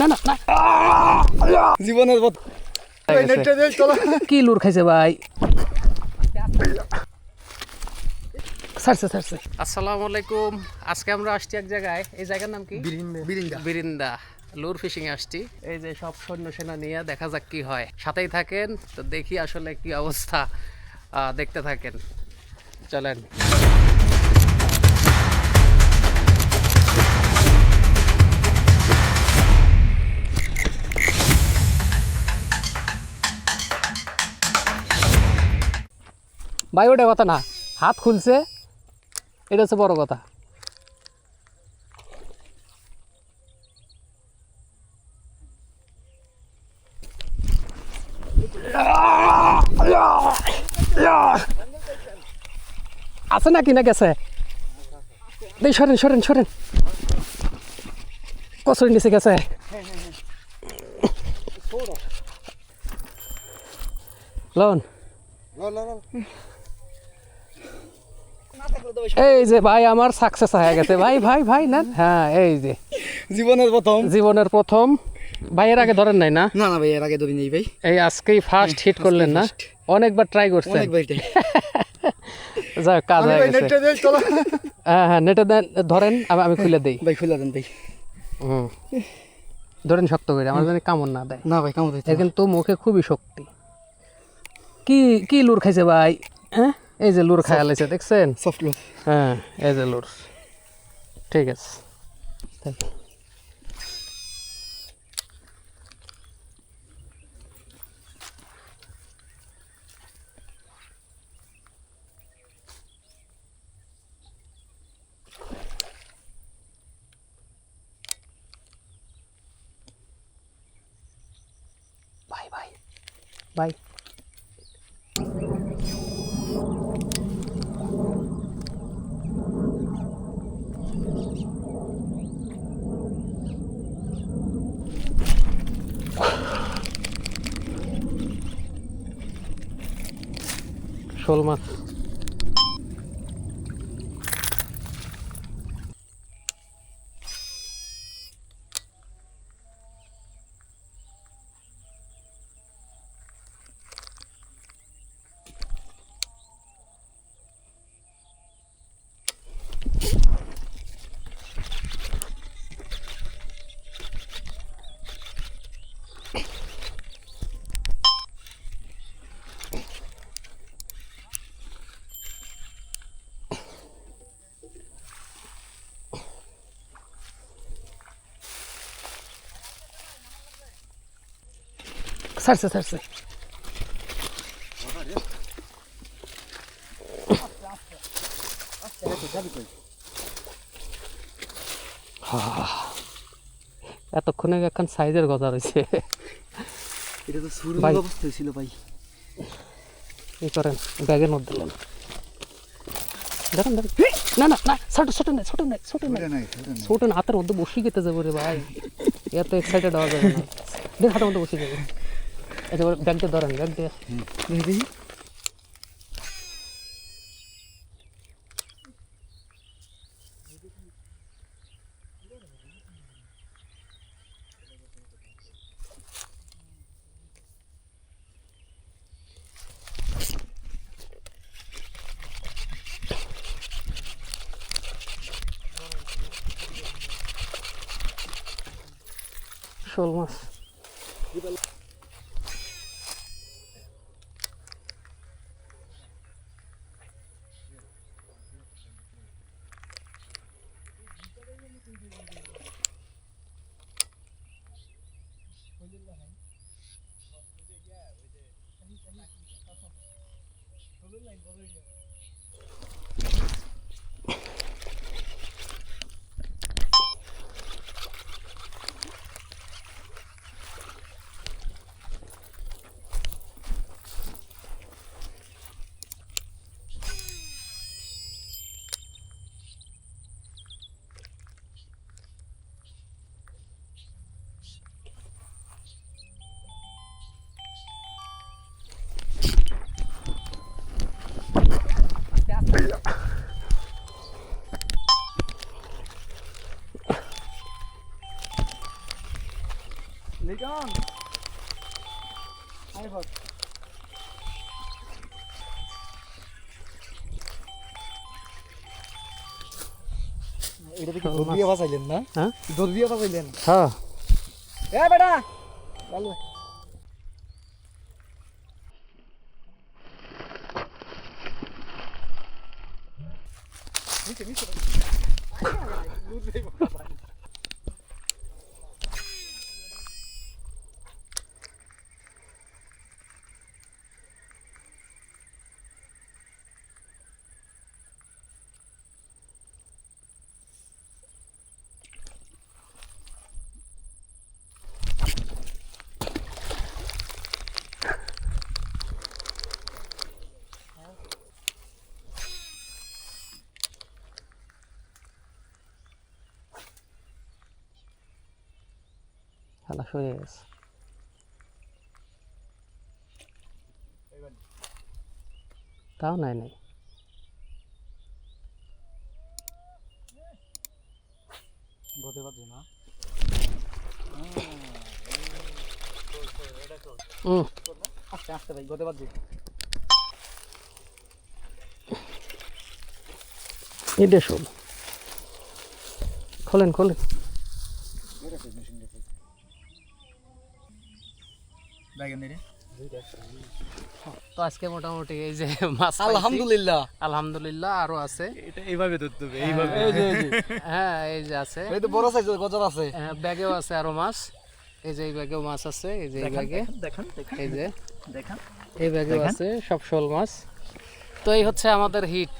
না না না জীবনের কি লুর খাইছে ভাই ছাড়ছে আসসালামু আলাইকুম। আজকে আমরা আসছি এক জায়গায়, এই জায়গার নাম কি? বিরিন্দা। লুর ফিশিং এ আসছি। এই যে সব সৈন্য সেনা নিয়ে, দেখা যাক কি হয়। সাথেই থাকেন, তো দেখি আসলে কি অবস্থা, দেখতে থাকেন, চলেন। ভাই ওটা কথা না, হাত খুলছে, এটা হচ্ছে বড় কথা। আছে নাকি না গেছে? সরেন কচুরি নিচে গেছে। লন এই যে ভাই আমার সাকসেস হয়ে গেছে। ভাই না, হ্যাঁ এই যে জীবনের প্রথম। ভাইয়ের আগে ধরেন নাই না? না ভাই, এর আগে ধরি নেই ভাই। এই আজকেই ফার্স্ট হিট করলেন না? অনেকবার ট্রাই করছেন? যাক, কাজ হয়ে গেছে। হ্যাঁ নেটে দেন, ধরেন, আমি খুলে দেই। ভাই খুলে দেন ভাই। ধরেন শক্ত করে, আমার জন্য কামড় না দেয়। না ভাই কামড় দিতে। কিন্তু মুখে খুবই শক্তি। কি লুর খাইছে ভাই? হ্যাঁ এই যে লুর খায়া লাইছে, দেখছেন? সফট লুর। হ্যাঁ এই যে লুর। ঠিক আছে, বাই। শোল মাছ। ছাড়ছে এতক্ষণে এখন সাইজের গজা রয়েছে। এটা তো শুরু অবস্থায় ছিল ভাই। এই করেন, ব্যাগের মধ্যে দিলেন। দেখেন না ছোট হাতের মধ্যে বসি খেতে যাবো রে ভাই, এত এক্সাইটেড হওয়া যাবে না। দেখ হাতের মধ্যে বসে যাবে। আচ্ছা ব্যাগ দিয়ে ধরেন, ব্যাগ দিয়ে। শোল মাছ। লিটন আয় বস এটা কি দৌড় দিয়ে বাঁচাইলেন না? হ্যাঁ দৌড় দিয়ে বাঁচাইলেন? হ্যাঁ এ বেটা চলো নিচে নিচে খেলা সরে গেছে তাও নাই নাই গতে বাজে না আস্তে আস্তে ভাই গতে বাজে এটা শোন খোলেন খোলেন ব্যাগেন রে তো আজকে মোটামুটি এই যে মাছ পাইছি। আলহামদুলিল্লাহ আলহামদুলিল্লাহ আরো আছে এটা এইভাবে ধরতে হবে এইভাবে এই যে হ্যাঁ এই যে আছে এই তো বড় সাইজ গজর আছে ব্যাগেও আছে আরো মাছ এই যে এই ব্যাগেও মাছ আছে এই যে এই ব্যাগে দেখান দেখান এই যে দেখান এই ব্যাগেও আছে সব শোল মাছ তো এই হচ্ছে আমাদের হিট